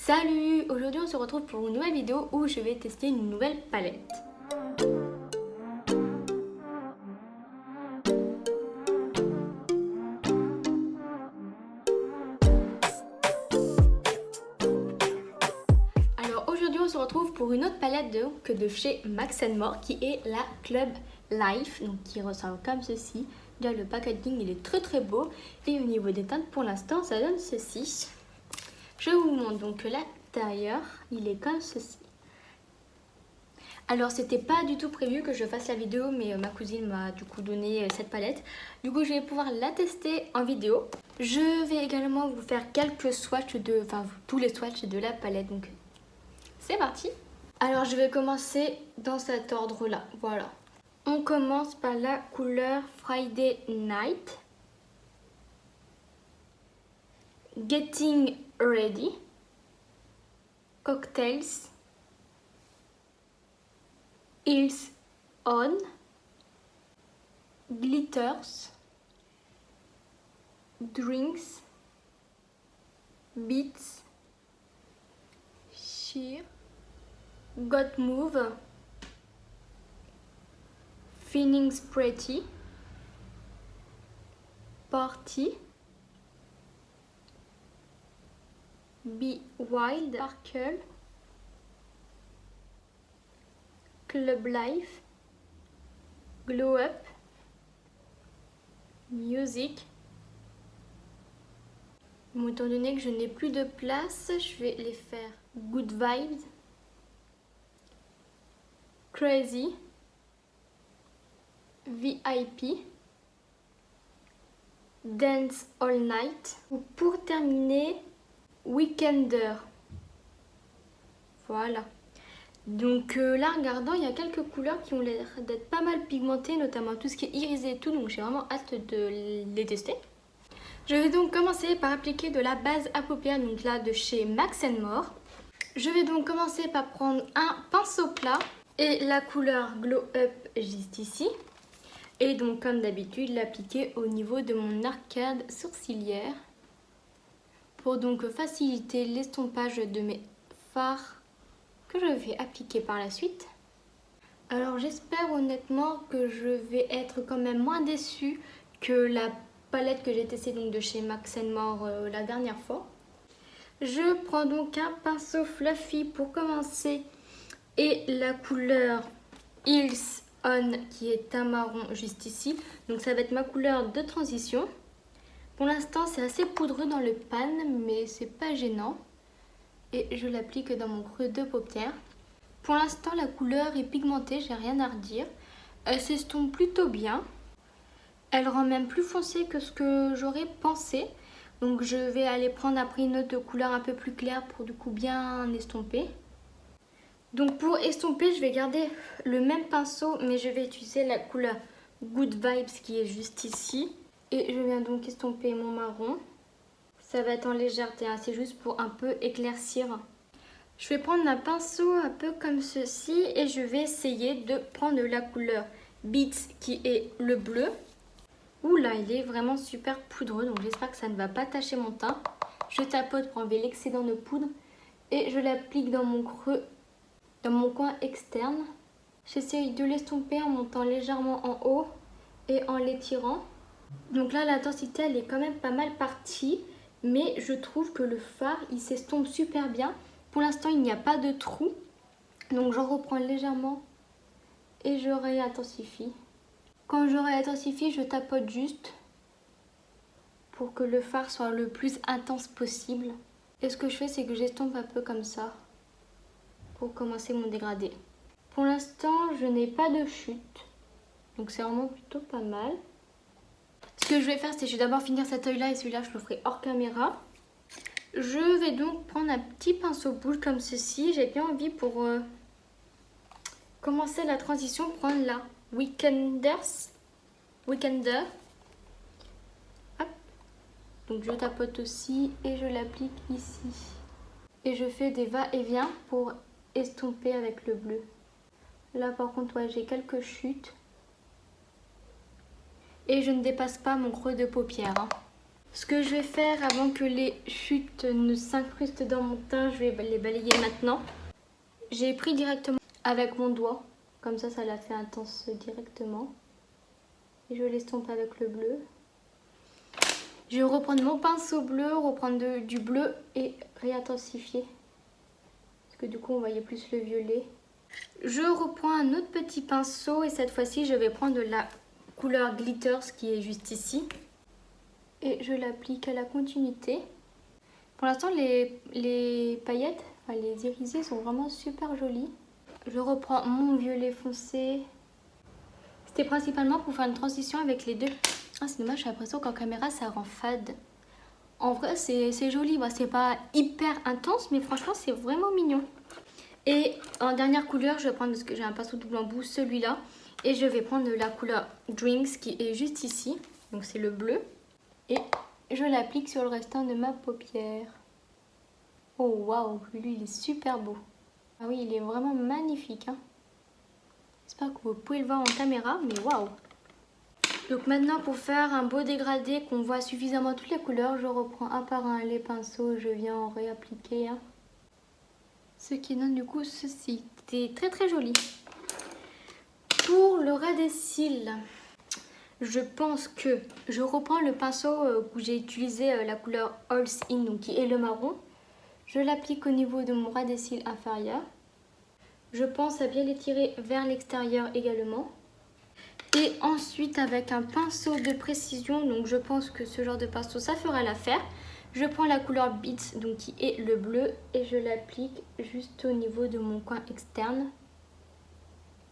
Salut! Aujourd'hui on se retrouve pour une nouvelle vidéo où je vais tester une nouvelle palette. Alors aujourd'hui on se retrouve pour une autre palette de chez Max & More qui est la Club Life, donc qui ressemble comme ceci. Déjà le packaging il est très beau et au niveau des teintes pour l'instant ça donne ceci. Je vous montre donc l'intérieur, il est comme ceci. Alors c'était pas du tout prévu que je fasse la vidéo, mais ma cousine m'a du coup donné cette palette. Du coup je vais pouvoir la tester en vidéo. Je vais également vous faire quelques swatchs tous les swatchs de la palette. Donc c'est parti. Alors je vais commencer dans cet ordre là, voilà. On commence par la couleur Friday Night. Getting Ready. Cocktails. Heels On, Glitters, Drinks, Beats, Sheer, Got Move, Feelings Pretty, Party, Be Wild, Sparkle, Club Life, Glow Up, Music. Bon, étant donné que je n'ai plus de place, je vais les faire Good Vibes, Crazy, VIP, Dance All Night. Pour terminer, Weekender. Voilà. Donc là, en regardant, il y a quelques couleurs qui ont l'air d'être pas mal pigmentées, notamment tout ce qui est irisé et tout, donc j'ai vraiment hâte de les tester. Je vais donc commencer par appliquer de la base à paupières, donc là de chez Max & More. Je vais donc commencer par prendre un pinceau plat et la couleur Glow Up juste ici. Et donc comme d'habitude, l'appliquer au niveau de mon arcade sourcilière pour donc faciliter l'estompage de mes fards que je vais appliquer par la suite. Alors j'espère honnêtement que je vais être quand même moins déçue que la palette que j'ai testée donc de chez Max & More la dernière fois. Je prends donc un pinceau fluffy pour commencer et la couleur Heels On qui est un marron juste ici. Donc ça va être ma couleur de transition. Pour l'instant c'est assez poudreux dans le pan mais c'est pas gênant. Et je l'applique dans mon creux de paupière. Pour l'instant la couleur est pigmentée, j'ai rien à redire. Elle s'estompe plutôt bien. Elle rend même plus foncé que ce que j'aurais pensé. Donc je vais aller prendre après une autre couleur un peu plus claire pour du coup bien estomper. Donc pour estomper je vais garder le même pinceau mais je vais utiliser la couleur Good Vibes qui est juste ici. Et je viens donc estomper mon marron. Ça va être en légèreté, hein, c'est juste pour un peu éclaircir. Je vais prendre un pinceau un peu comme ceci et je vais essayer de prendre la couleur Beats qui est le bleu. Ouh là, il est vraiment super poudreux, donc j'espère que ça ne va pas tacher mon teint. Je tapote pour enlever l'excédent de poudre et je l'applique dans mon creux, dans mon coin externe. J'essaye de l'estomper en montant légèrement en haut et en l'étirant. Donc là, l'intensité elle est quand même pas mal partie. Mais je trouve que le fard, il s'estompe super bien. Pour l'instant, il n'y a pas de trou. Donc j'en reprends légèrement et je réintensifie. Quand je réintensifie, je tapote juste pour que le fard soit le plus intense possible. Et ce que je fais, c'est que j'estompe un peu comme ça pour commencer mon dégradé. Pour l'instant, je n'ai pas de chute. Donc c'est vraiment plutôt pas mal. Ce que je vais faire, c'est que je vais d'abord finir cet œil là et celui-là je le ferai hors caméra. Je vais donc prendre un petit pinceau boule comme ceci. J'ai bien envie pour commencer la transition, prendre la Weekender. Hop. Donc je tapote aussi et je l'applique ici. Et je fais des va-et-vient pour estomper avec le bleu. Là par contre, ouais, j'ai quelques chutes. Et je ne dépasse pas mon creux de paupière. Hein. Ce que je vais faire avant que les chutes ne s'incrustent dans mon teint, je vais les balayer maintenant. J'ai pris directement avec mon doigt, comme ça l'a fait intense directement. Et je l'estompe avec le bleu. Je vais reprendre mon pinceau bleu, reprendre du bleu et réintensifier. Parce que du coup on voyait plus le violet. Je reprends un autre petit pinceau et cette fois-ci je vais prendre de la couleur Glitters qui est juste ici. Et je l'applique à la continuité. Pour l'instant les paillettes, enfin les irisés sont vraiment super jolies. Je reprends mon violet foncé. C'était principalement pour faire une transition avec les deux. Ah, c'est dommage, j'ai l'impression qu'en caméra ça rend fade. En vrai c'est joli, bah, c'est pas hyper intense mais franchement c'est vraiment mignon. Et en dernière couleur je vais prendre, parce que j'ai un pinceau double embout, celui-là. Et je vais prendre la couleur Drinks qui est juste ici. Donc c'est le bleu. Et je l'applique sur le restant de ma paupière. Oh waouh, lui il est super beau. Ah oui, il est vraiment magnifique. Hein. J'espère que vous pouvez le voir en caméra, mais waouh. Donc maintenant pour faire un beau dégradé qu'on voit suffisamment toutes les couleurs, je reprends un par un les pinceaux, je viens en réappliquer. Hein. Ce qui donne du coup ceci. C'est très très joli. Pour le ras des cils, je pense que je reprends le pinceau où j'ai utilisé la couleur All's In, donc qui est le marron. Je l'applique au niveau de mon ras des cils inférieur. Je pense à bien l'étirer vers l'extérieur également. Et ensuite avec un pinceau de précision, donc je pense que ce genre de pinceau ça fera l'affaire. Je prends la couleur Beats, donc qui est le bleu, et je l'applique juste au niveau de mon coin externe.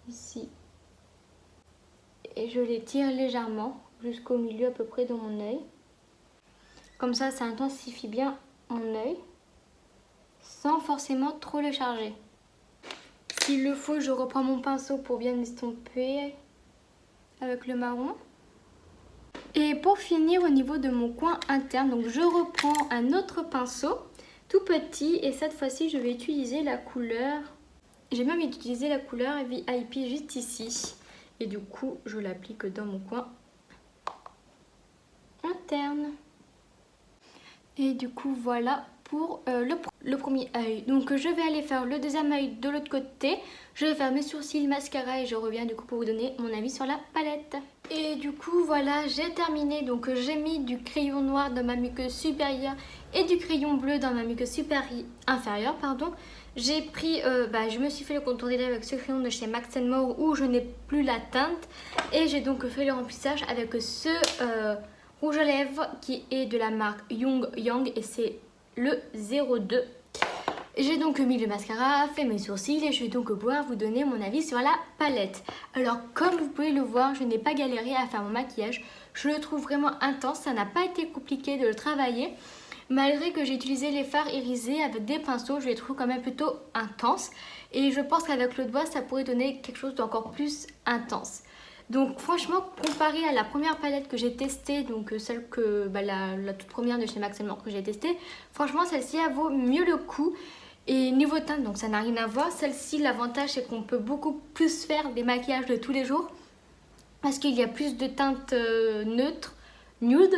Ici. Et je l'étire légèrement jusqu'au milieu à peu près de mon œil. Comme ça intensifie bien mon œil sans forcément trop le charger. S'il le faut, je reprends mon pinceau pour bien l'estomper avec le marron. Et pour finir au niveau de mon coin interne, donc je reprends un autre pinceau tout petit et cette fois-ci je vais utiliser la couleur, j'ai même utilisé la couleur VIP juste ici. Et du coup, je l'applique dans mon coin interne. Et du coup, voilà pour le premier œil. Donc, je vais aller faire le deuxième œil de l'autre côté. Je vais faire mes sourcils, mascara et je reviens du coup pour vous donner mon avis sur la palette. Et du coup, voilà, j'ai terminé. Donc, j'ai mis du crayon noir dans ma muqueuse supérieure et du crayon bleu dans ma muqueuse inférieure, pardon. J'ai pris, je me suis fait le contour des lèvres avec ce crayon de chez Max & More où je n'ai plus la teinte. Et j'ai donc fait le remplissage avec ce rouge à lèvres qui est de la marque Young Yang et c'est le 02. J'ai donc mis le mascara, fait mes sourcils et je vais donc pouvoir vous donner mon avis sur la palette. Alors comme vous pouvez le voir, je n'ai pas galéré à faire mon maquillage. Je le trouve vraiment intense, ça n'a pas été compliqué de le travailler. Malgré que j'ai utilisé les fards irisés avec des pinceaux, je les trouve quand même plutôt intenses. Et je pense qu'avec le doigt, ça pourrait donner quelque chose d'encore plus intense. Donc franchement, comparé à la première palette que j'ai testée, donc celle que la toute première de chez Max & More que j'ai testée, franchement celle-ci elle vaut mieux le coup. Et niveau teinte, donc ça n'a rien à voir. Celle-ci, l'avantage c'est qu'on peut beaucoup plus faire des maquillages de tous les jours parce qu'il y a plus de teintes neutres, nude.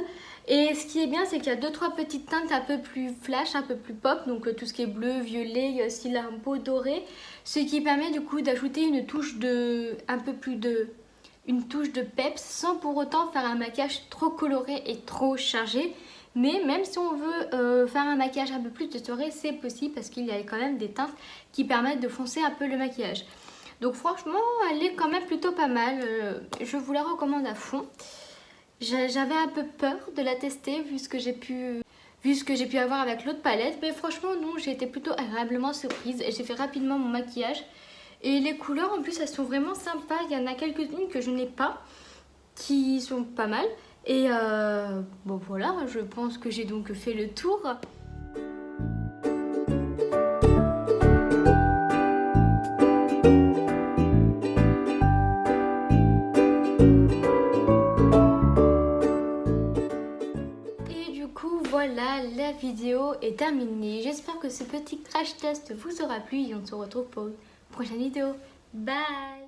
Et ce qui est bien, c'est qu'il y a 2-3 petites teintes un peu plus flash, un peu plus pop. Donc tout ce qui est bleu, violet, il y a aussi là un beau doré. Ce qui permet du coup d'ajouter une touche de peps sans pour autant faire un maquillage trop coloré et trop chargé. Mais même si on veut faire un maquillage un peu plus de soirée, c'est possible parce qu'il y a quand même des teintes qui permettent de foncer un peu le maquillage. Donc franchement, elle est quand même plutôt pas mal. Je vous la recommande à fond. J'avais un peu peur de la tester vu ce que j'ai pu avoir avec l'autre palette. Mais franchement non, j'ai été plutôt agréablement surprise. Et j'ai fait rapidement mon maquillage. Et les couleurs en plus elles sont vraiment sympas. Il y en a quelques-unes que je n'ai pas qui sont pas mal. Et bon voilà, je pense que j'ai donc fait le tour. Et du coup voilà, la vidéo est terminée. J'espère que ce petit crash test vous aura plu et on se retrouve pour une prochaine vidéo. Bye!